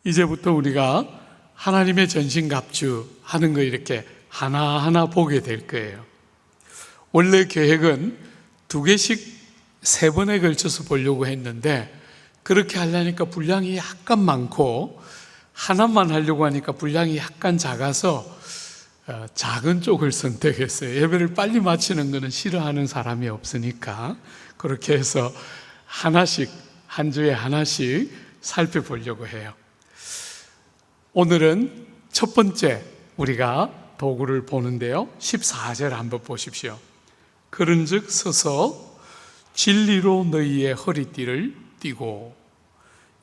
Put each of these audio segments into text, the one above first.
이제부터 우리가 하나님의 전신갑주 하는 거 이렇게 하나하나 보게 될 거예요. 원래 계획은 2개씩 3번에 걸쳐서 보려고 했는데 그렇게 하려니까 분량이 약간 많고 하나만 하려고 하니까 분량이 약간 작아서 작은 쪽을 선택했어요. 예배를 빨리 마치는 것은 싫어하는 사람이 없으니까 그렇게 해서 하나씩, 한 주에 하나씩 살펴보려고 해요. 오늘은 첫 번째 우리가 도구를 보는데요, 14절 한번 보십시오. 그런즉 서서 진리로 너희의 허리띠를 띠고.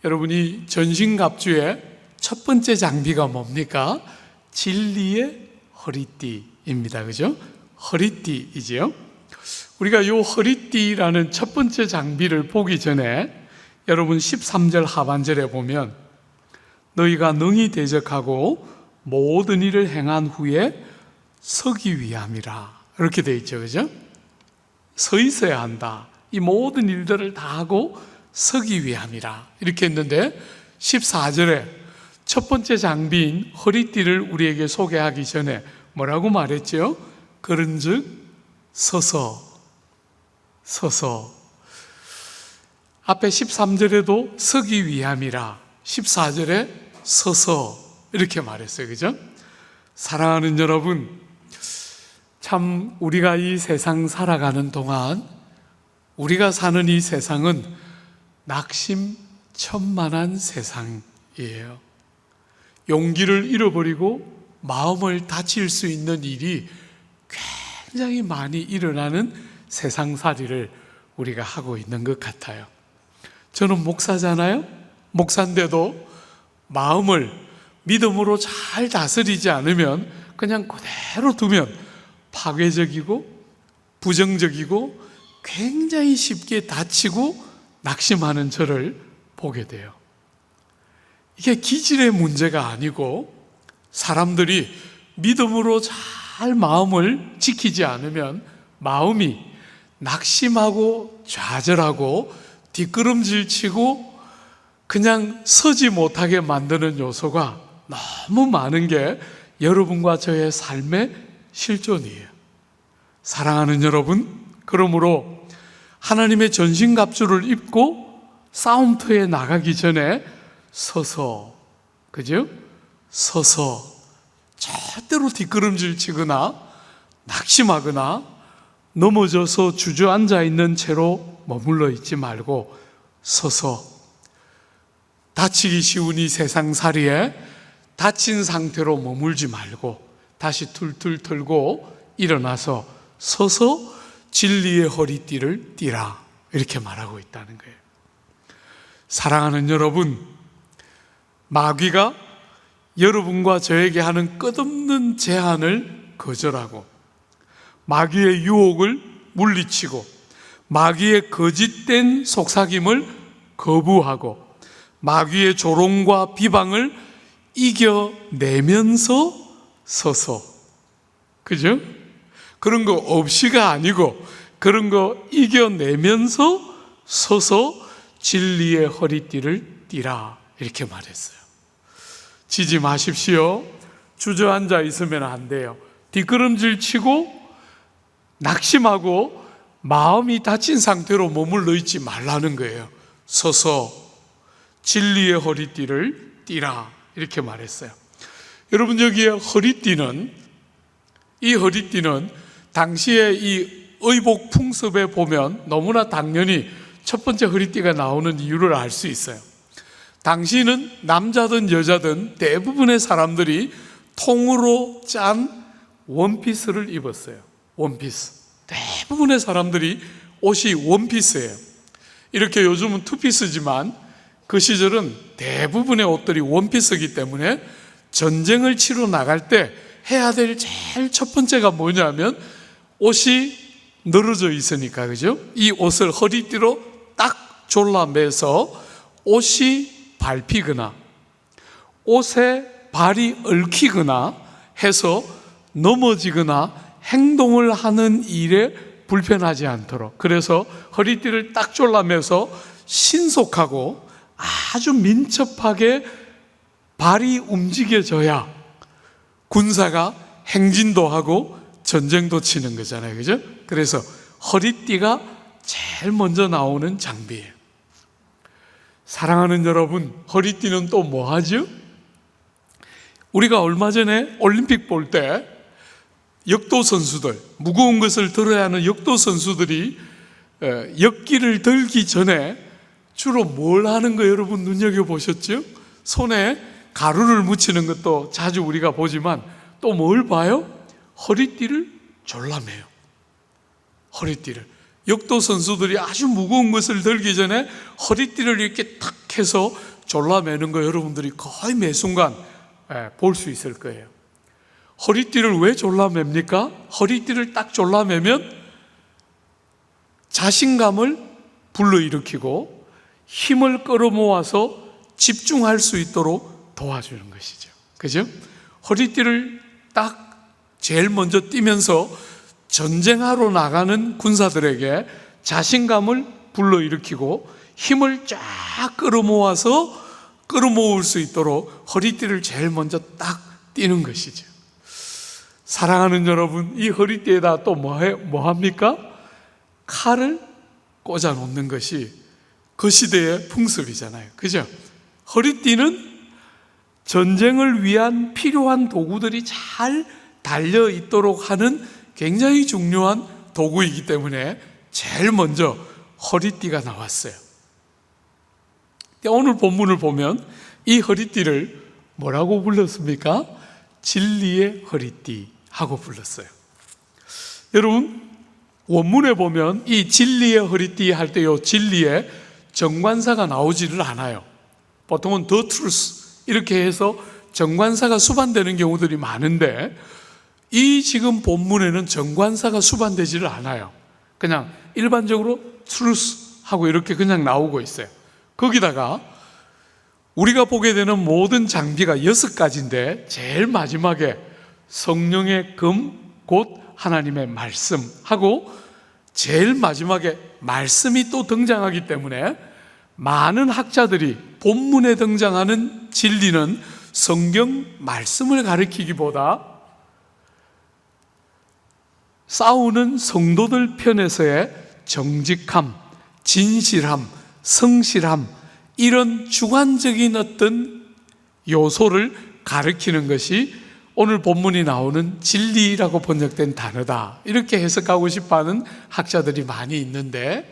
여러분이 전신갑주의 첫 번째 장비가 뭡니까? 진리의 허리띠입니다. 그죠? 허리띠이지요. 우리가 이 허리띠라는 첫 번째 장비를 보기 전에 여러분 13절 하반절에 보면 너희가 능히 대적하고 모든 일을 행한 후에 서기 위함이라 이렇게 되어 있죠. 그죠? 서 있어야 한다. 이 모든 일들을 다 하고 서기 위함이라 이렇게 했는데 14절에 첫 번째 장비인 허리띠를 우리에게 소개하기 전에 뭐라고 말했죠? 그런즉 서서 앞에 13절에도 서기 위함이라 14절에 서서 이렇게 말했어요. 그죠? 사랑하는 여러분, 참 우리가 이 세상 살아가는 동안 우리가 사는 이 세상은 낙심천만한 세상이에요. 용기를 잃어버리고 마음을 다칠 수 있는 일이 굉장히 많이 일어나는 세상살이를 우리가 하고 있는 것 같아요. 저는 목사잖아요. 목사인데도 마음을 믿음으로 잘 다스리지 않으면 그냥 그대로 두면 파괴적이고 부정적이고 굉장히 쉽게 다치고 낙심하는 저를 보게 돼요. 이게 기질의 문제가 아니고 사람들이 믿음으로 잘 마음을 지키지 않으면 마음이 낙심하고 좌절하고 뒷걸음질치고 그냥 서지 못하게 만드는 요소가 너무 많은 게 여러분과 저의 삶의 실존이에요. 사랑하는 여러분, 그러므로 하나님의 전신갑주를 입고 싸움터에 나가기 전에 서서, 그죠? 서서 절대로 뒷걸음질 치거나 낙심하거나 넘어져서 주저앉아 있는 채로 머물러 있지 말고 서서 다치기 쉬운 이 세상살이에 다친 상태로 머물지 말고 다시 툴툴 털고 일어나서 서서 진리의 허리띠를 띠라 이렇게 말하고 있다는 거예요. 사랑하는 여러분, 마귀가 여러분과 저에게 하는 끝없는 제한을 거절하고 마귀의 유혹을 물리치고 마귀의 거짓된 속삭임을 거부하고 마귀의 조롱과 비방을 이겨내면서 서서, 그죠? 그런 거 없이가 아니고 그런 거 이겨내면서 서서 진리의 허리띠를 띠라 이렇게 말했어요. 지지 마십시오. 주저앉아 있으면 안 돼요. 뒷걸음질 치고 낙심하고 마음이 다친 상태로 머물러 있지 말라는 거예요. 서서 진리의 허리띠를 띠라 이렇게 말했어요. 여러분, 여기에 허리띠는, 이 허리띠는 당시에 이 의복 풍습에 보면 너무나 당연히 첫 번째 허리띠가 나오는 이유를 알 수 있어요. 당시는 남자든 여자든 대부분의 사람들이 통으로 짠 원피스를 입었어요. 원피스. 대부분의 사람들이 옷이 원피스예요. 이렇게 요즘은 투피스지만 그 시절은 대부분의 옷들이 원피스이기 때문에 전쟁을 치러 나갈 때 해야 될 제일 첫 번째가 뭐냐면 옷이 늘어져 있으니까, 그죠? 이 옷을 허리띠로 딱 졸라매서 옷이 밟히거나 옷에 발이 얽히거나 해서 넘어지거나 행동을 하는 일에 불편하지 않도록, 그래서 허리띠를 딱 졸라매서 신속하고 아주 민첩하게 발이 움직여져야 군사가 행진도 하고 전쟁도 치는 거잖아요. 그죠? 그래서 허리띠가 제일 먼저 나오는 장비예요. 사랑하는 여러분, 허리띠는 또 뭐 하죠? 우리가 얼마 전에 올림픽 볼 때 역도 선수들, 무거운 것을 들어야 하는 역도 선수들이 역기를 들기 전에 주로 뭘 하는 거 여러분 눈여겨보셨죠? 손에 가루를 묻히는 것도 자주 우리가 보지만 또 뭘 봐요? 허리띠를 졸라매요. 허리띠를. 역도 선수들이 아주 무거운 것을 들기 전에 허리띠를 이렇게 탁 해서 졸라매는 거 여러분들이 거의 매 순간 볼 수 있을 거예요. 허리띠를 왜 졸라맵니까? 허리띠를 딱 졸라매면 자신감을 불러일으키고 힘을 끌어모아서 집중할 수 있도록 도와주는 것이죠. 그죠? 허리띠를 딱 제일 먼저 띄면서 전쟁하러 나가는 군사들에게 자신감을 불러일으키고 힘을 쫙 끌어모을 수 있도록 허리띠를 제일 먼저 딱 띄는 것이죠. 사랑하는 여러분, 이 허리띠에다 또 뭐 합니까? 칼을 꽂아 놓는 것이 그 시대의 풍습이잖아요. 그죠? 허리띠는 전쟁을 위한 필요한 도구들이 잘 달려 있도록 하는 굉장히 중요한 도구이기 때문에 제일 먼저 허리띠가 나왔어요. 오늘 본문을 보면 이 허리띠를 뭐라고 불렀습니까? 진리의 허리띠 하고 불렀어요. 여러분, 원문에 보면 이 진리의 허리띠 할 때 요 진리에 정관사가 나오지를 않아요. 보통은 the truth 이렇게 해서 정관사가 수반되는 경우들이 많은데 이 지금 본문에는 정관사가 수반되지를 않아요. 그냥 일반적으로 truth 하고 이렇게 그냥 나오고 있어요. 거기다가 우리가 보게 되는 모든 장비가 6가지인데 제일 마지막에 성령의 금, 곧 하나님의 말씀하고 제일 마지막에 말씀이 또 등장하기 때문에 많은 학자들이 본문에 등장하는 진리는 성경 말씀을 가리키기보다 싸우는 성도들 편에서의 정직함, 진실함, 성실함 이런 주관적인 어떤 요소를 가리키는 것이 오늘 본문이 나오는 진리라고 번역된 단어다, 이렇게 해석하고 싶어하는 학자들이 많이 있는데,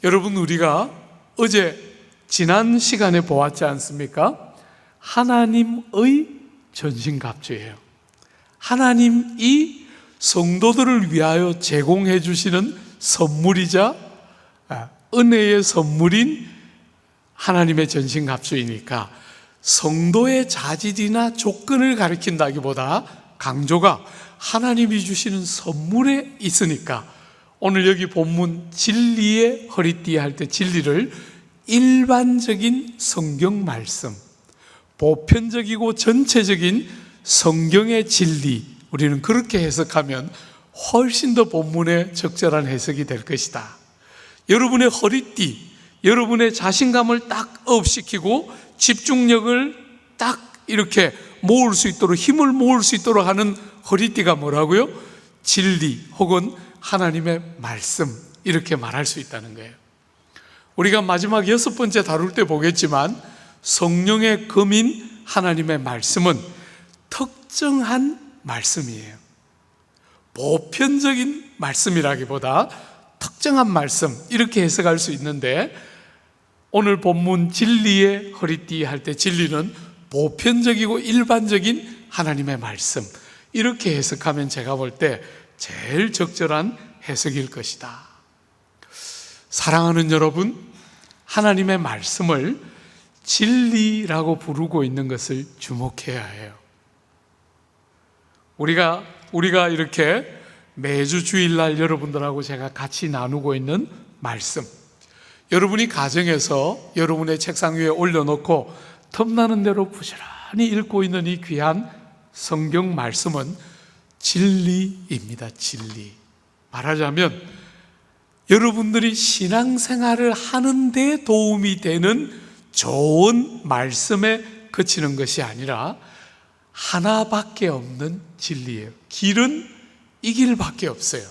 여러분, 우리가 어제 지난 시간에 보았지 않습니까? 하나님의 전신갑주예요. 하나님이 성도들을 위하여 제공해 주시는 선물이자 은혜의 선물인 하나님의 전신갑주이니까 성도의 자질이나 조건을 가리킨다기보다 강조가 하나님이 주시는 선물에 있으니까 오늘 여기 본문 진리의 허리띠 할 때 진리를 일반적인 성경 말씀, 보편적이고 전체적인 성경의 진리, 우리는 그렇게 해석하면 훨씬 더 본문에 적절한 해석이 될 것이다. 여러분의 허리띠, 여러분의 자신감을 딱 업시키고 집중력을 딱 이렇게 모을 수 있도록, 힘을 모을 수 있도록 하는 허리띠가 뭐라고요? 진리 혹은 하나님의 말씀, 이렇게 말할 수 있다는 거예요. 우리가 마지막 6번째 다룰 때 보겠지만 성령의 금인 하나님의 말씀은 특정한 말씀이에요. 보편적인 말씀이라기보다 특정한 말씀, 이렇게 해석할 수 있는데 오늘 본문 진리의 허리띠 할 때 진리는 보편적이고 일반적인 하나님의 말씀, 이렇게 해석하면 제가 볼 때 제일 적절한 해석일 것이다. 사랑하는 여러분, 하나님의 말씀을 진리라고 부르고 있는 것을 주목해야 해요. 우리가 이렇게 매주 주일날 여러분들하고 제가 같이 나누고 있는 말씀, 여러분이 가정에서 여러분의 책상 위에 올려놓고 틈나는 대로 부지런히 읽고 있는 이 귀한 성경 말씀은 진리입니다. 진리. 말하자면 여러분들이 신앙생활을 하는 데 도움이 되는 좋은 말씀의 그치는 것이 아니라 하나밖에 없는 진리예요. 길은 이 길밖에 없어요.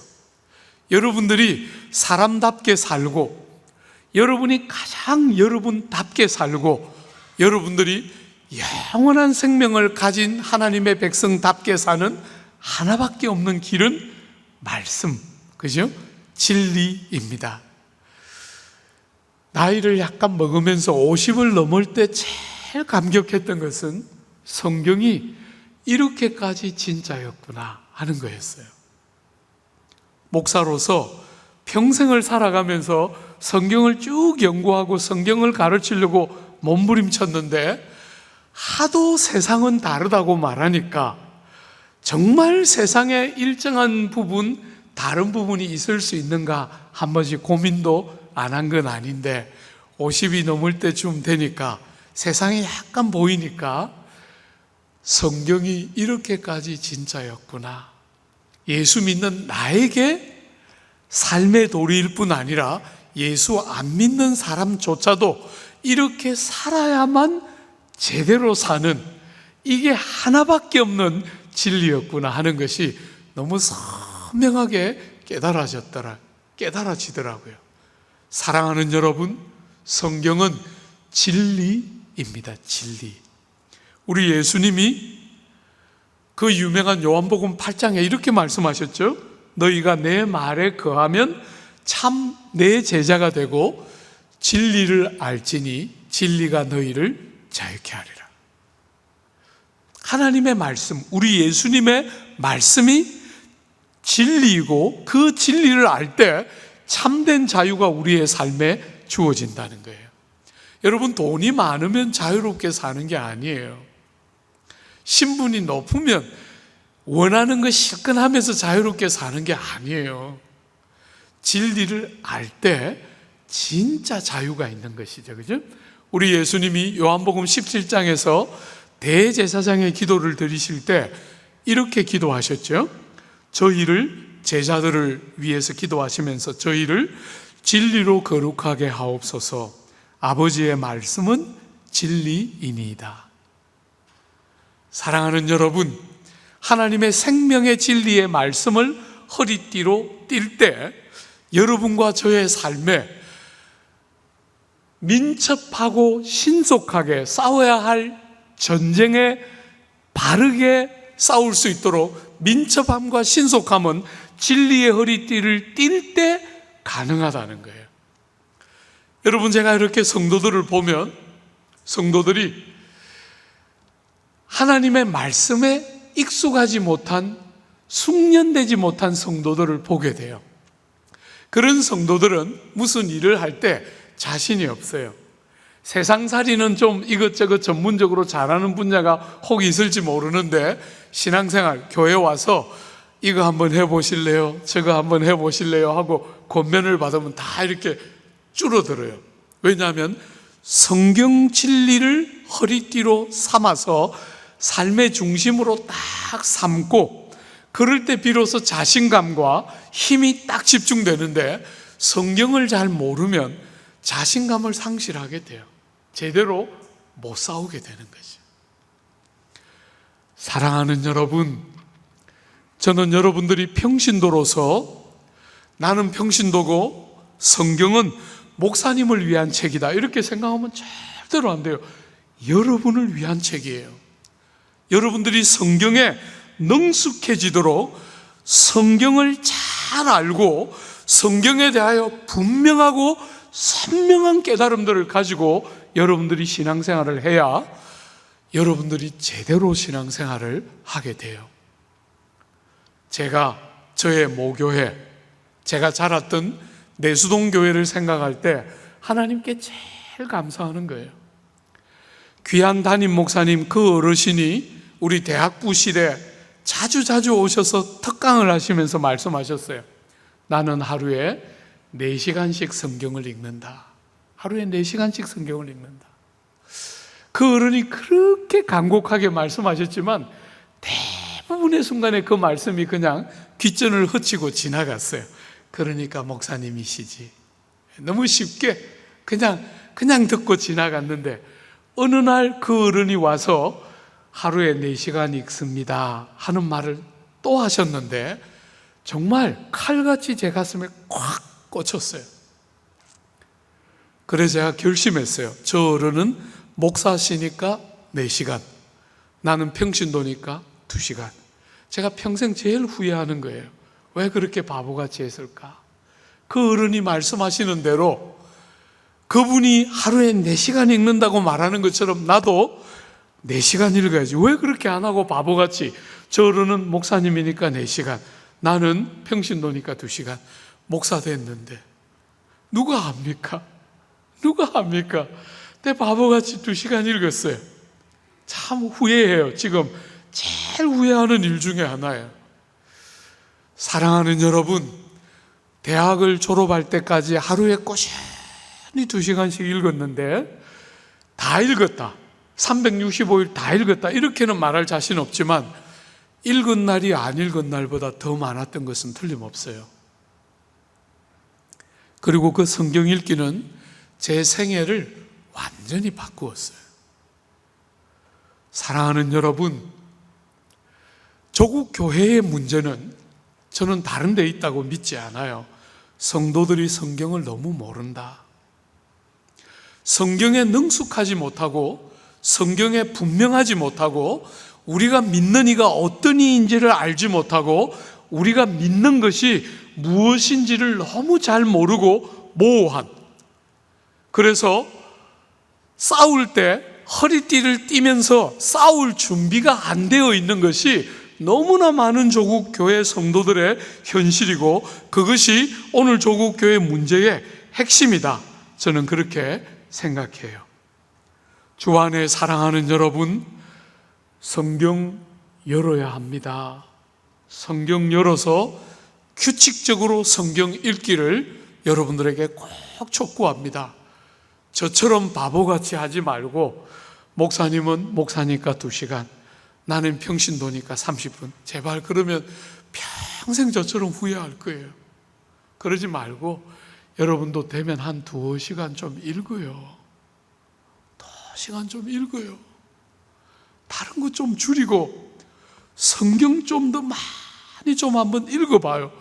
여러분들이 사람답게 살고, 여러분이 가장 여러분답게 살고, 여러분들이 영원한 생명을 가진 하나님의 백성답게 사는 하나밖에 없는 길은 말씀, 그죠? 진리입니다. 나이를 약간 먹으면서 50을 넘을 때 제일 감격했던 것은 성경이 이렇게까지 진짜였구나 하는 거였어요. 목사로서 평생을 살아가면서 성경을 쭉 연구하고 성경을 가르치려고 몸부림쳤는데 하도 세상은 다르다고 말하니까 정말 세상에 일정한 부분, 다른 부분이 있을 수 있는가 한 번씩 고민도 안 한 건 아닌데 50이 넘을 때쯤 되니까 세상이 약간 보이니까 성경이 이렇게까지 진짜였구나. 예수 믿는 나에게 삶의 도리일 뿐 아니라 예수 안 믿는 사람조차도 이렇게 살아야만 제대로 사는, 이게 하나밖에 없는 진리였구나 하는 것이 너무 선명하게 깨달아지더라고요. 사랑하는 여러분, 성경은 진리입니다. 진리. 우리 예수님이 그 유명한 요한복음 8장에 이렇게 말씀하셨죠. 너희가 내 말에 거하면 참 내 제자가 되고 진리를 알지니 진리가 너희를 자유케 하리라. 하나님의 말씀, 우리 예수님의 말씀이 진리이고 그 진리를 알 때 참된 자유가 우리의 삶에 주어진다는 거예요. 여러분, 돈이 많으면 자유롭게 사는 게 아니에요. 신분이 높으면 원하는 거 실컷 하면서 자유롭게 사는 게 아니에요. 진리를 알 때 진짜 자유가 있는 것이죠. 그죠? 우리 예수님이 요한복음 17장에서 대제사장의 기도를 드리실 때 이렇게 기도하셨죠. 저희를, 제자들을 위해서 기도하시면서 저희를 진리로 거룩하게 하옵소서. 아버지의 말씀은 진리이니이다. 사랑하는 여러분, 하나님의 생명의 진리의 말씀을 허리띠로 띌 때 여러분과 저의 삶에 민첩하고 신속하게 싸워야 할 전쟁에 바르게 싸울 수 있도록 민첩함과 신속함은 진리의 허리띠를 띌 때 가능하다는 거예요. 여러분, 제가 이렇게 성도들을 보면 성도들이 하나님의 말씀에 익숙하지 못한, 숙련되지 못한 성도들을 보게 돼요. 그런 성도들은 무슨 일을 할 때 자신이 없어요. 세상살이는 좀 이것저것 전문적으로 잘하는 분야가 혹 있을지 모르는데 신앙생활, 교회 와서 이거 한번 해보실래요? 저거 한번 해보실래요? 하고 권면을 받으면 다 이렇게 줄어들어요. 왜냐하면 성경 진리를 허리띠로 삼아서 삶의 중심으로 딱 삼고, 그럴 때 비로소 자신감과 힘이 딱 집중되는데 성경을 잘 모르면 자신감을 상실하게 돼요. 제대로 못 싸우게 되는 거죠. 사랑하는 여러분, 저는 여러분들이 평신도로서 나는 평신도고 성경은 목사님을 위한 책이다 이렇게 생각하면 절대로 안 돼요. 여러분을 위한 책이에요. 여러분들이 성경에 능숙해지도록 성경을 잘 알고 성경에 대하여 분명하고 선명한 깨달음들을 가지고 여러분들이 신앙생활을 해야 여러분들이 제대로 신앙생활을 하게 돼요. 제가 저의 모교회, 제가 자랐던 내수동 교회를 생각할 때 하나님께 제일 감사하는 거예요. 귀한 담임 목사님, 그 어르신이 우리 대학부실에 자주 오셔서 특강을 하시면서 말씀하셨어요. 나는 하루에 4시간씩 성경을 읽는다. 하루에 4시간씩 성경을 읽는다. 그 어른이 그렇게 간곡하게 말씀하셨지만 대부분의 순간에 그 말씀이 그냥 귓전을 헤치고 지나갔어요. 그러니까 목사님이시지. 너무 쉽게 그냥 듣고 지나갔는데 어느 날 그 어른이 와서 하루에 4시간 읽습니다 하는 말을 또 하셨는데 정말 칼같이 제 가슴에 콱 꽂혔어요. 그래서 제가 결심했어요. 저 어른은 목사시니까 4시간, 나는 평신도니까 2시간. 제가 평생 제일 후회하는 거예요. 왜 그렇게 바보같이 했을까? 그 어른이 말씀하시는 대로 그분이 하루에 4시간 읽는다고 말하는 것처럼 나도 4시간 읽어야지. 왜 그렇게 안 하고 바보같이, 저 어른은 목사님이니까 4시간, 나는 평신도니까 2시간. 목사 됐는데 누가 합니까? 누가 합니까? 내 바보같이 2시간 읽었어요. 참 후회해요. 지금 제일 후회하는 일 중에 하나예요. 사랑하는 여러분, 대학을 졸업할 때까지 하루에 꾸준히 2시간씩 읽었는데 다 읽었다, 365일 다 읽었다 이렇게는 말할 자신 없지만 읽은 날이 안 읽은 날보다 더 많았던 것은 틀림없어요. 그리고 그 성경 읽기는 제 생애를 완전히 바꾸었어요. 사랑하는 여러분, 조국 교회의 문제는 저는 다른 데 있다고 믿지 않아요. 성도들이 성경을 너무 모른다. 성경에 능숙하지 못하고 성경에 분명하지 못하고 우리가 믿는 이가 어떤 이인지를 알지 못하고 우리가 믿는 것이 무엇인지를 너무 잘 모르고 모호한, 그래서 싸울 때 허리띠를 띠면서 싸울 준비가 안 되어 있는 것이 너무나 많은 조국 교회 성도들의 현실이고 그것이 오늘 조국 교회 문제의 핵심이다. 저는 그렇게 생각해요. 주 안에 사랑하는 여러분, 성경 열어야 합니다. 성경 열어서 규칙적으로 성경 읽기를 여러분들에게 꼭 촉구합니다. 저처럼 바보같이 하지 말고 목사님은 목사니까 2시간, 나는 평신도니까 30분. 제발 그러면 평생 저처럼 후회할 거예요. 그러지 말고 여러분도 되면 한 2시간 좀 읽어요. 2시간 좀 읽어요. 다른 거 좀 줄이고 성경 좀 더 많이 좀 한번 읽어봐요.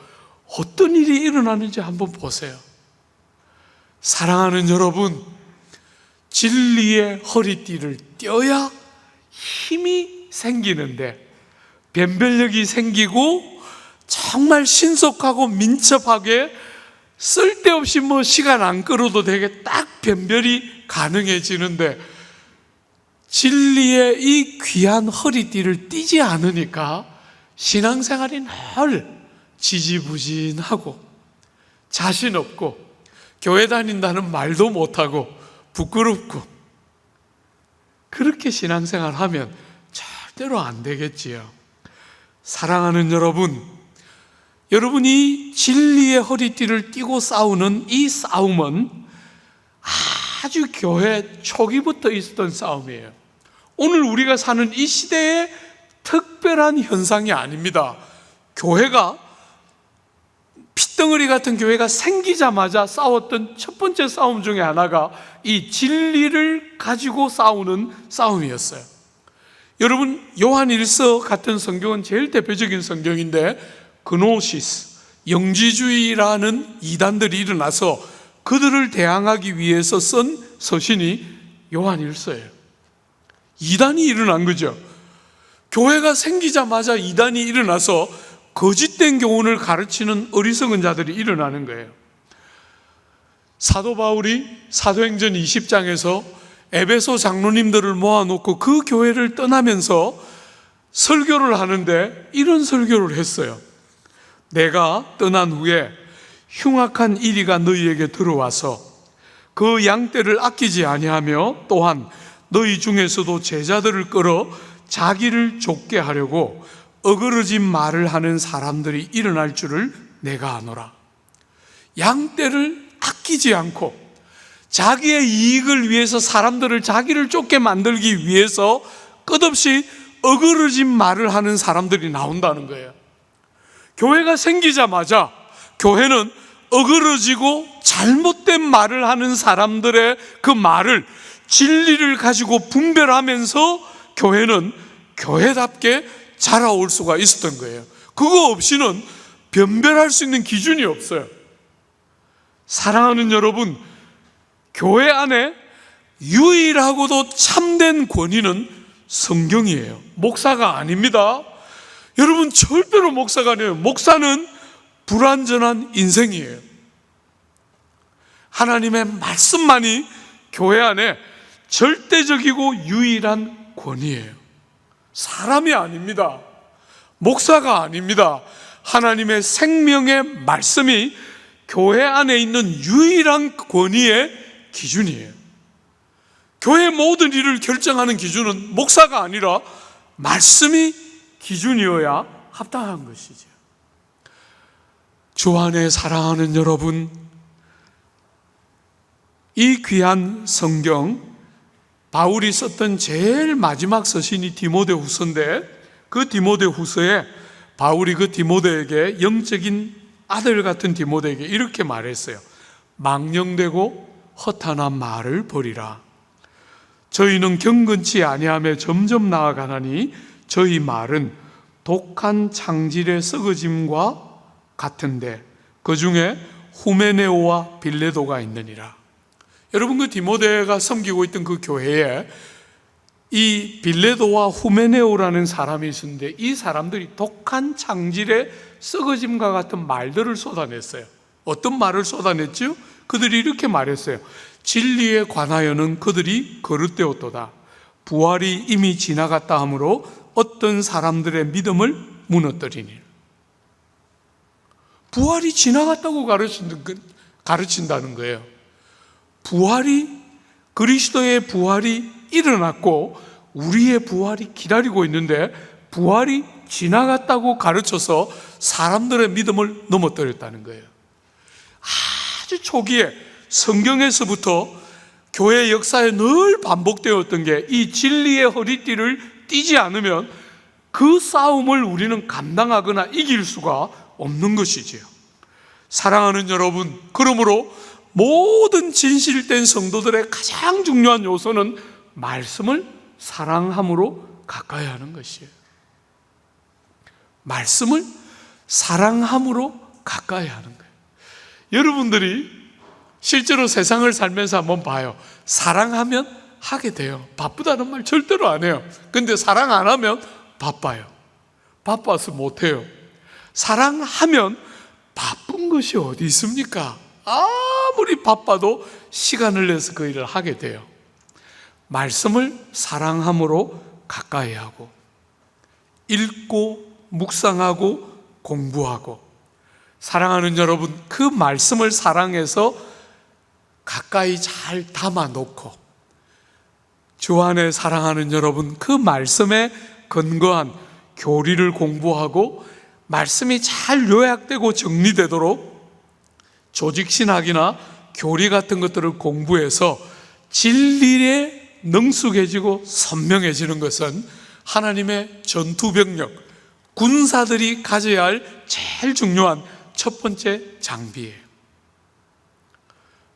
어떤 일이 일어나는지 한번 보세요. 사랑하는 여러분, 진리의 허리띠를 떼어야 힘이 생기는데 변별력이 생기고 정말 신속하고 민첩하게 쓸데없이 시간 안 끌어도 되게 딱 변별이 가능해지는데 진리의 이 귀한 허리띠를 띠지 않으니까 신앙생활이 늘 지지부진하고 자신 없고 교회 다닌다는 말도 못하고 부끄럽고 그렇게 신앙생활 하면 절대로 안 되겠지요. 사랑하는 여러분, 여러분이 진리의 허리띠를 띠고 싸우는 이 싸움은 아주 교회 초기부터 있었던 싸움이에요. 오늘 우리가 사는 이 시대의 특별한 현상이 아닙니다. 교회가, 핏덩어리 같은 교회가 생기자마자 싸웠던 첫 번째 싸움 중에 하나가 이 진리를 가지고 싸우는 싸움이었어요. 여러분, 요한일서 같은 성경은 제일 대표적인 성경인데 그노시스, 영지주의라는 이단들이 일어나서 그들을 대항하기 위해서 쓴 서신이 요한일서예요. 이단이 일어난 거죠. 교회가 생기자마자 이단이 일어나서 거짓된 교훈을 가르치는 어리석은 자들이 일어나는 거예요. 사도 바울이 사도행전 20장에서 에베소 장로님들을 모아놓고 그 교회를 떠나면서 설교를 하는데 이런 설교를 했어요. 내가 떠난 후에 흉악한 이리가 너희에게 들어와서 그 양떼를 아끼지 아니하며 또한 너희 중에서도 제자들을 끌어 자기를 좁게 하려고 어그러진 말을 하는 사람들이 일어날 줄을 내가 아노라. 양떼를 아끼지 않고 자기의 이익을 위해서 사람들을 자기를 쫓게 만들기 위해서 끝없이 어그러진 말을 하는 사람들이 나온다는 거예요. 교회가 생기자마자 교회는 어그러지고 잘못된 말을 하는 사람들의 그 말을 진리를 가지고 분별하면서 교회는 교회답게 자라올 수가 있었던 거예요. 그거 없이는 변별할 수 있는 기준이 없어요. 사랑하는 여러분, 교회 안에 유일하고도 참된 권위는 성경이에요. 목사가 아닙니다. 여러분, 절대로 목사가 아니에요. 목사는 불완전한 인생이에요. 하나님의 말씀만이 교회 안에 절대적이고 유일한 권위예요. 사람이 아닙니다. 목사가 아닙니다. 하나님의 생명의 말씀이 교회 안에 있는 유일한 권위의 기준이에요. 교회 모든 일을 결정하는 기준은 목사가 아니라 말씀이 기준이어야 합당한 것이죠. 주 안에 사랑하는 여러분, 이 귀한 성경, 바울이 썼던 제일 마지막 서신이 디모데후서인데, 그 디모데후서에 바울이 그 디모데에게, 영적인 아들 같은 디모데에게 이렇게 말했어요. 망령되고 허탄한 말을 버리라. 저희는 경건치 아니하며 점점 나아가나니 저희 말은 독한 창질의 썩어짐과 같은데 그 중에 후메네오와 빌레도가 있느니라. 여러분, 그 디모데가 섬기고 있던 그 교회에 이 빌레도와 후메네오라는 사람이 있었는데, 이 사람들이 독한 창질의 썩어짐과 같은 말들을 쏟아냈어요. 어떤 말을 쏟아냈죠? 그들이 이렇게 말했어요. 진리에 관하여는 그들이 거릇되었도다. 부활이 이미 지나갔다 하므로 어떤 사람들의 믿음을 무너뜨리니. 부활이 지나갔다고 가르친다는 거예요. 그리스도의 부활이 일어났고 우리의 부활이 기다리고 있는데, 부활이 지나갔다고 가르쳐서 사람들의 믿음을 넘어뜨렸다는 거예요. 아주 초기에 성경에서부터 교회 역사에 늘 반복되었던 게, 이 진리의 허리띠를 띠지 않으면 그 싸움을 우리는 감당하거나 이길 수가 없는 것이지요. 사랑하는 여러분, 그러므로 모든 진실된 성도들의 가장 중요한 요소는 말씀을 사랑함으로 가까이 하는 것이에요. 말씀을 사랑함으로 가까이 하는 거예요. 여러분들이 실제로 세상을 살면서 한번 봐요. 사랑하면 하게 돼요. 바쁘다는 말 절대로 안 해요. 근데 사랑 안 하면 바빠요. 바빠서 못 해요. 사랑하면 바쁜 것이 어디 있습니까? 아무리 바빠도 시간을 내서 그 일을 하게 돼요. 말씀을 사랑함으로 가까이 하고, 읽고 묵상하고 공부하고, 사랑하는 여러분, 그 말씀을 사랑해서 가까이 잘 담아놓고, 주 안에 사랑하는 여러분, 그 말씀에 근거한 교리를 공부하고 말씀이 잘 요약되고 정리되도록 조직신학이나 교리 같은 것들을 공부해서 진리에 능숙해지고 선명해지는 것은 하나님의 전투병력, 군사들이 가져야 할 제일 중요한 첫 번째 장비예요.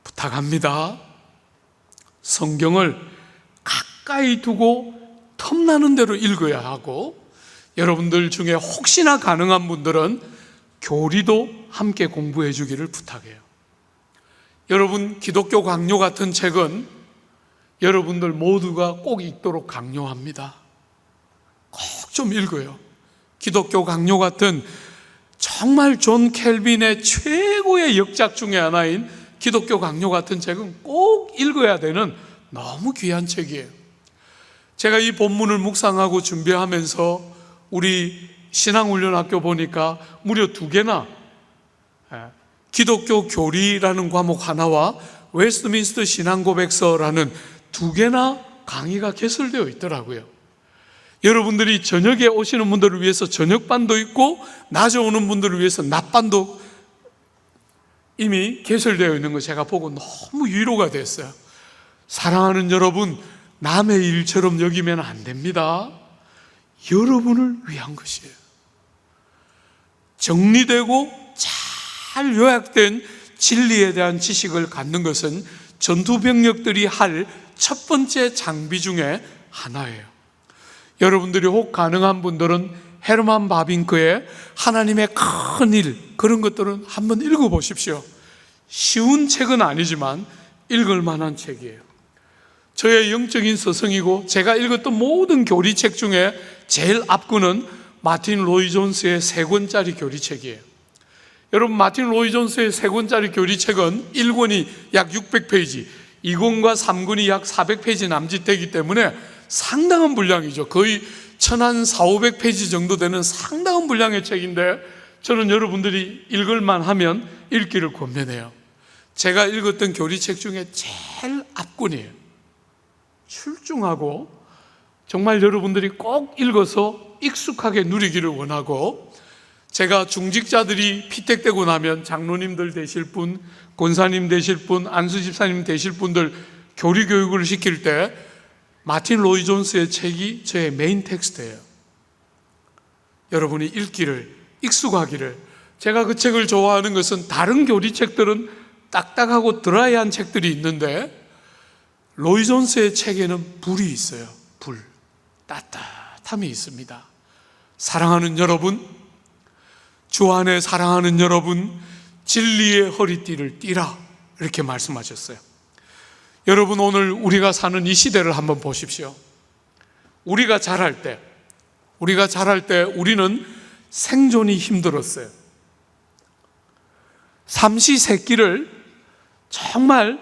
부탁합니다. 성경을 가까이 두고 틈나는 대로 읽어야 하고, 여러분들 중에 혹시나 가능한 분들은 교리도 함께 공부해 주기를 부탁해요. 여러분, 기독교 강요 같은 책은 여러분들 모두가 꼭 읽도록 강요합니다. 꼭 좀 읽어요. 기독교 강요 같은 정말 존 켈빈의 최고의 역작 중에 하나인 기독교 강요 같은 책은 꼭 읽어야 되는 너무 귀한 책이에요. 제가 이 본문을 묵상하고 준비하면서 우리 신앙훈련학교 보니까 무려 2개나 기독교 교리라는 과목 하나와 웨스트민스터 신앙고백서라는 2개나 강의가 개설되어 있더라고요. 여러분들이 저녁에 오시는 분들을 위해서 저녁반도 있고, 낮에 오는 분들을 위해서 낮반도 이미 개설되어 있는 거 제가 보고 너무 위로가 됐어요. 사랑하는 여러분, 남의 일처럼 여기면 안 됩니다. 여러분을 위한 것이에요. 정리되고 잘 요약된 진리에 대한 지식을 갖는 것은 전투병력들이 할 첫 번째 장비 중에 하나예요. 여러분들이 혹 가능한 분들은 헤르만 바빙크의 하나님의 큰 일, 그런 것들은 한번 읽어보십시오. 쉬운 책은 아니지만 읽을 만한 책이에요. 저의 영적인 스승이고 제가 읽었던 모든 교리책 중에 제일 앞구는 마틴 로이 존스의 3권짜리 교리책이에요. 여러분, 마틴 로이 존스의 3권짜리 교리책은 1권이 약 600페이지, 2권과 3권이 약 400페이지 남짓되기 때문에 상당한 분량이죠. 거의 1400~500페이지 정도 되는 상당한 분량의 책인데, 저는 여러분들이 읽을만 하면 읽기를 권면해요. 제가 읽었던 교리책 중에 제일 앞권이에요. 출중하고 정말 여러분들이 꼭 읽어서 익숙하게 누리기를 원하고, 제가 중직자들이 피택되고 나면 장로님들 되실 분, 권사님 되실 분, 안수집사님 되실 분들 교리 교육을 시킬 때 마틴 로이 존스의 책이 저의 메인 텍스트예요. 여러분이 읽기를, 익숙하기를. 제가 그 책을 좋아하는 것은 다른 교리책들은 딱딱하고 드라이한 책들이 있는데 로이 존스의 책에는 불이 있어요. 불, 따뜻함이 있습니다. 사랑하는 여러분, 주 안에 사랑하는 여러분, 진리의 허리띠를 띠라, 이렇게 말씀하셨어요. 여러분, 오늘 우리가 사는 이 시대를 한번 보십시오. 우리가 자랄 때 우리는 생존이 힘들었어요. 삼시세끼를 정말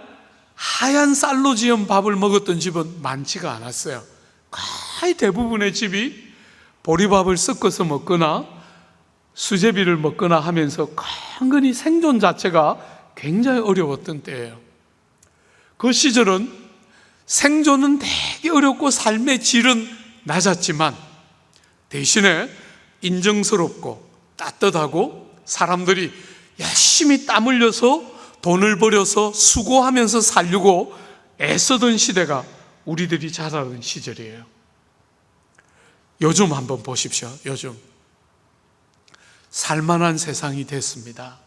하얀 쌀로 지은 밥을 먹었던 집은 많지가 않았어요. 거의 대부분의 집이 보리밥을 섞어서 먹거나 수제비를 먹거나 하면서 건건히 생존 자체가 굉장히 어려웠던 때예요. 그 시절은 생존은 되게 어렵고 삶의 질은 낮았지만 대신에 인정스럽고 따뜻하고 사람들이 열심히 땀 흘려서 돈을 벌여서 수고하면서 살려고 애쓰던 시대가 우리들이 자라던 시절이에요. 요즘 한번 보십시오. 요즘 살만한 세상이 됐습니다.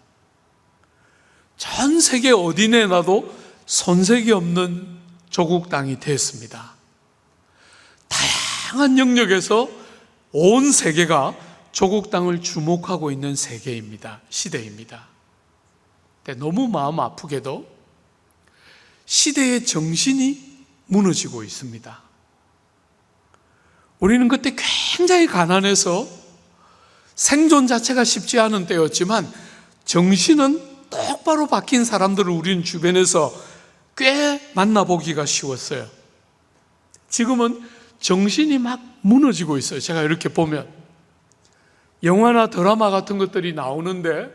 전 세계 어디 내놔도 손색이 없는 조국 땅이 됐습니다. 다양한 영역에서 온 세계가 조국 땅을 주목하고 있는 세계입니다. 시대입니다. 근데 너무 마음 아프게도 시대의 정신이 무너지고 있습니다. 우리는 그때 굉장히 가난해서 생존 자체가 쉽지 않은 때였지만 정신은 똑바로 박힌 사람들을 우리는 주변에서 꽤 만나보기가 쉬웠어요. 지금은 정신이 막 무너지고 있어요. 제가 이렇게 보면 영화나 드라마 같은 것들이 나오는데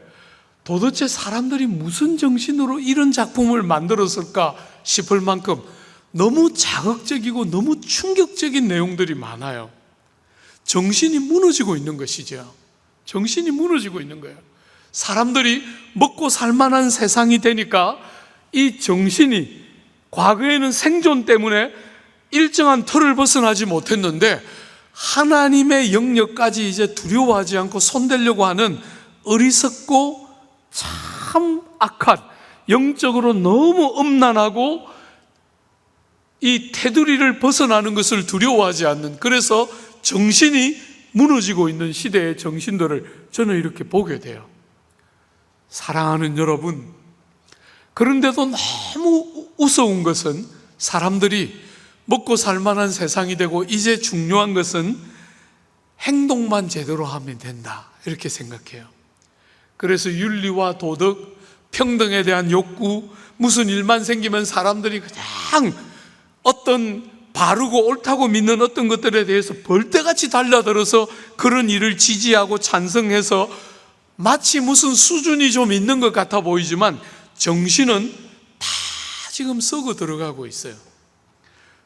도대체 사람들이 무슨 정신으로 이런 작품을 만들었을까 싶을 만큼 너무 자극적이고 너무 충격적인 내용들이 많아요. 정신이 무너지고 있는 것이죠. 정신이 무너지고 있는 거예요. 사람들이 먹고 살만한 세상이 되니까 이 정신이, 과거에는 생존 때문에 일정한 틀을 벗어나지 못했는데 하나님의 영역까지 이제 두려워하지 않고 손대려고 하는 어리석고 참 악한, 영적으로 너무 음란하고 이 테두리를 벗어나는 것을 두려워하지 않는, 그래서 정신이 무너지고 있는 시대의 정신들을 저는 이렇게 보게 돼요. 사랑하는 여러분, 그런데도 너무 우스운 것은 사람들이 먹고 살만한 세상이 되고 이제 중요한 것은 행동만 제대로 하면 된다, 이렇게 생각해요. 그래서 윤리와 도덕, 평등에 대한 욕구, 무슨 일만 생기면 사람들이 그냥 어떤 바르고 옳다고 믿는 어떤 것들에 대해서 벌떼같이 달려들어서 그런 일을 지지하고 찬성해서 마치 무슨 수준이 좀 있는 것 같아 보이지만 정신은 다 지금 썩어 들어가고 있어요.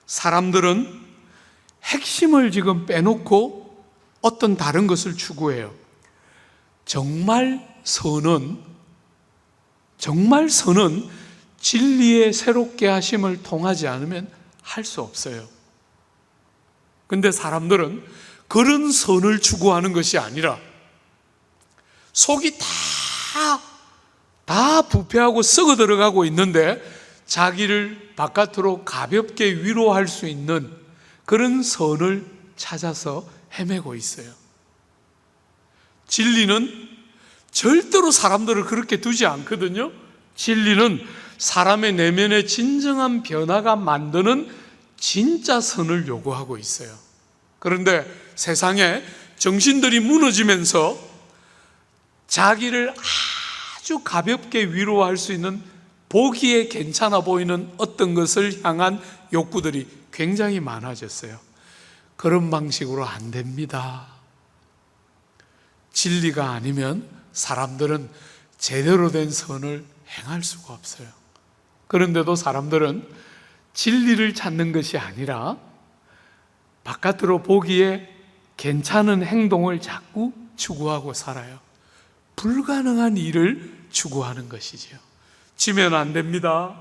사람들은 핵심을 지금 빼놓고 어떤 다른 것을 추구해요. 정말 선은 진리의 새롭게 하심을 통하지 않으면 할 수 없어요. 근데 사람들은 그런 선을 추구하는 것이 아니라 속이 다 부패하고 썩어 들어가고 있는데 자기를 바깥으로 가볍게 위로할 수 있는 그런 선을 찾아서 헤매고 있어요. 진리는 절대로 사람들을 그렇게 두지 않거든요. 진리는 사람의 내면의 진정한 변화가 만드는 진짜 선을 요구하고 있어요. 그런데 세상에 정신들이 무너지면서 자기를 아주 가볍게 위로할 수 있는, 보기에 괜찮아 보이는 어떤 것을 향한 욕구들이 굉장히 많아졌어요. 그런 방식으로 안 됩니다. 진리가 아니면 사람들은 제대로 된 선을 행할 수가 없어요. 그런데도 사람들은 진리를 찾는 것이 아니라 바깥으로 보기에 괜찮은 행동을 자꾸 추구하고 살아요. 불가능한 일을 추구하는 것이지요. 지면 안 됩니다.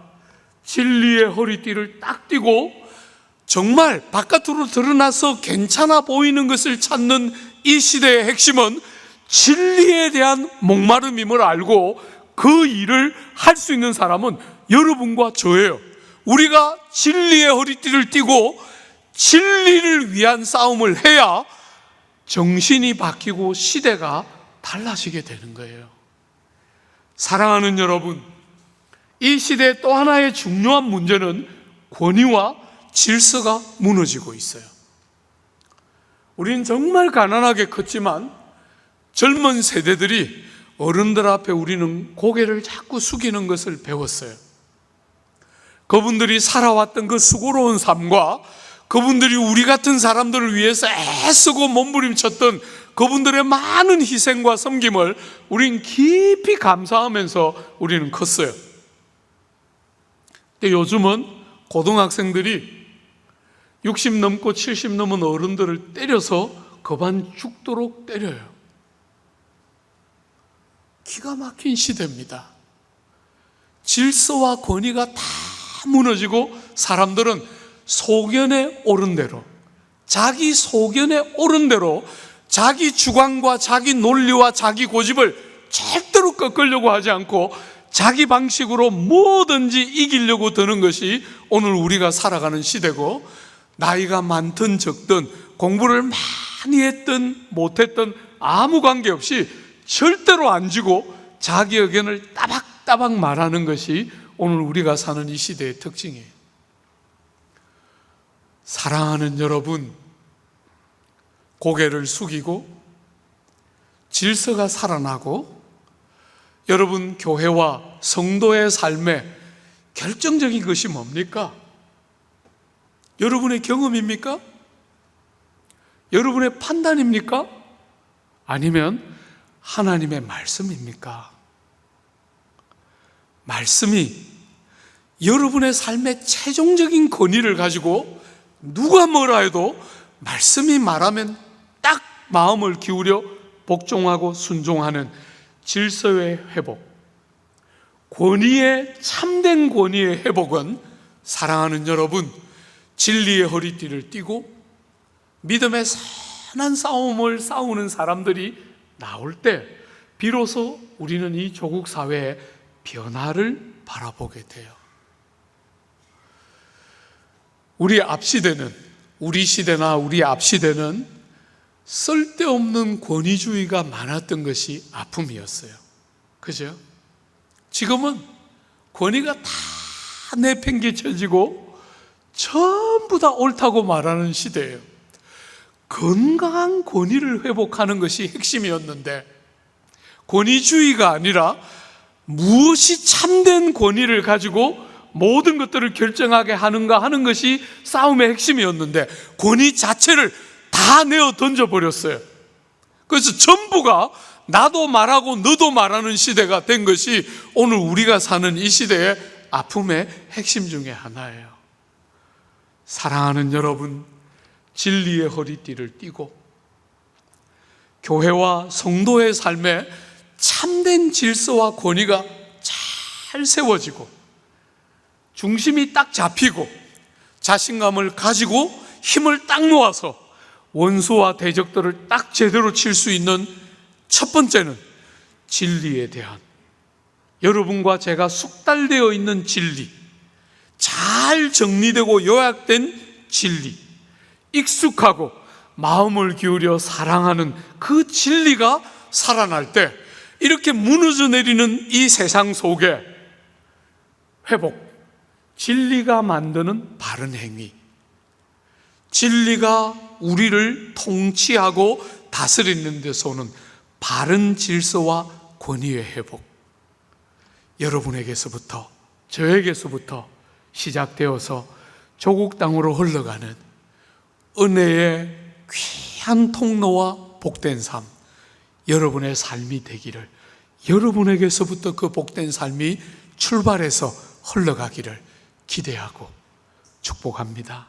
진리의 허리띠를 딱 띠고 정말 바깥으로 드러나서 괜찮아 보이는 것을 찾는 이 시대의 핵심은 진리에 대한 목마름임을 알고 그 일을 할 수 있는 사람은 여러분과 저예요. 우리가 진리의 허리띠를 띠고 진리를 위한 싸움을 해야 정신이 바뀌고 시대가 달라지게 되는 거예요. 사랑하는 여러분, 이 시대의 또 하나의 중요한 문제는 권위와 질서가 무너지고 있어요. 우리는 정말 가난하게 컸지만 젊은 세대들이 어른들 앞에 우리는 고개를 자꾸 숙이는 것을 배웠어요. 그분들이 살아왔던 그 수고로운 삶과 그분들이 우리 같은 사람들을 위해서 애쓰고 몸부림쳤던 그분들의 많은 희생과 섬김을 우리는 깊이 감사하면서 우리는 컸어요. 근데 요즘은 고등학생들이 60 넘고 70 넘은 어른들을 때려서 그만 죽도록 때려요. 기가 막힌 시대입니다. 질서와 권위가 다 무너지고 사람들은 소견에 오른 대로, 자기 소견에 오른 대로 자기 주관과 자기 논리와 자기 고집을 절대로 꺾으려고 하지 않고 자기 방식으로 뭐든지 이기려고 드는 것이 오늘 우리가 살아가는 시대고, 나이가 많든 적든 공부를 많이 했든 못했든 아무 관계없이 절대로 안 지고 자기 의견을 따박따박 말하는 것이 오늘 우리가 사는 이 시대의 특징이에요. 사랑하는 여러분, 고개를 숙이고 질서가 살아나고 여러분 교회와 성도의 삶에 결정적인 것이 뭡니까? 여러분의 경험입니까? 여러분의 판단입니까? 아니면 하나님의 말씀입니까? 말씀이 여러분의 삶의 최종적인 권위를 가지고 누가 뭐라 해도 말씀이 말하면 딱 마음을 기울여 복종하고 순종하는 질서의 회복, 권위의, 참된 권위의 회복은 사랑하는 여러분, 진리의 허리띠를 띠고 믿음의 선한 싸움을 싸우는 사람들이 나올 때 비로소 우리는 이 조국 사회의 변화를 바라보게 돼요. 우리 앞시대는, 우리 시대나 우리 앞시대는 쓸데없는 권위주의가 많았던 것이 아픔이었어요. 그죠? 지금은 권위가 다 내팽개쳐지고 전부 다 옳다고 말하는 시대예요. 건강한 권위를 회복하는 것이 핵심이었는데, 권위주의가 아니라 무엇이 참된 권위를 가지고 모든 것들을 결정하게 하는가 하는 것이 싸움의 핵심이었는데 권위 자체를 다 내어 던져버렸어요. 그래서 전부가 나도 말하고 너도 말하는 시대가 된 것이 오늘 우리가 사는 이 시대의 아픔의 핵심 중에 하나예요. 사랑하는 여러분, 진리의 허리띠를 띠고 교회와 성도의 삶에 참된 질서와 권위가 잘 세워지고 중심이 딱 잡히고 자신감을 가지고 힘을 딱 모아서 원수와 대적들을 딱 제대로 칠 수 있는 첫 번째는 진리에 대한, 여러분과 제가 숙달되어 있는 진리, 잘 정리되고 요약된 진리, 익숙하고 마음을 기울여 사랑하는 그 진리가 살아날 때 이렇게 무너져 내리는 이 세상 속에 회복, 진리가 만드는 바른 행위, 진리가 우리를 통치하고 다스리는 데서 오는 바른 질서와 권위의 회복, 여러분에게서부터 저에게서부터 시작되어서 조국 땅으로 흘러가는 은혜의 귀한 통로와 복된 삶, 여러분의 삶이 되기를, 여러분에게서부터 그 복된 삶이 출발해서 흘러가기를 기대하고 축복합니다.